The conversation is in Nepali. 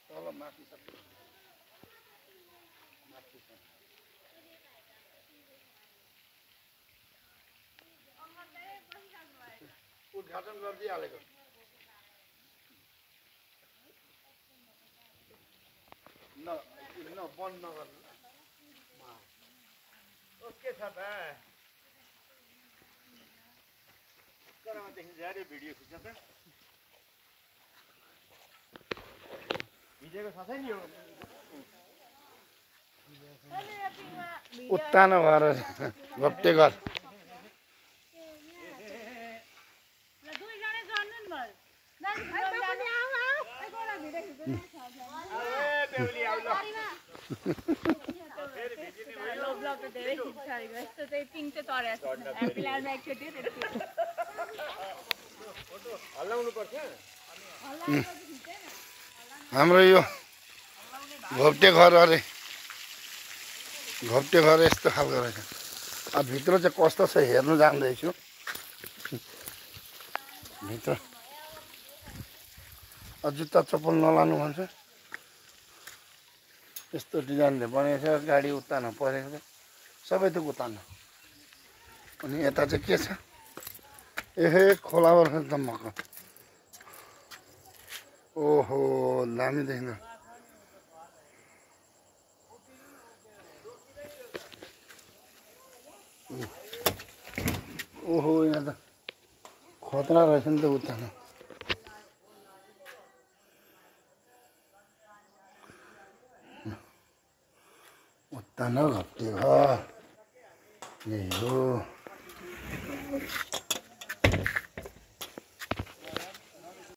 तल माथि सबै माथि छ उद्घाटन गरिदिइहालेको न बन्द नगर्नु ओके छ त करामा देखि जारी भिडियो खिच्छ त भिडियोको साथै नि हो उत्तानो घर घप्टे घर हाम्रो यो घोप्टे घर अरे घोप्टे घर यस्तो खालको रहेछ अब भित्र चाहिँ कस्तो छ हेर्नु जाँदैछु भित्र जुत्ता चप्पल नलानु भन्छ यस्तो डिजाइनले बनेको छ गाडी उत्तानो परेको छ सबै थोक उत्तानो अनि यता चाहिँ के छ एहे खोलाबाट त मक्क ओहो दामी देख्नु ओहो यहाँ त खतरा रहेछ नि त उत्तानो उत्तानो घप्टे घर यही हो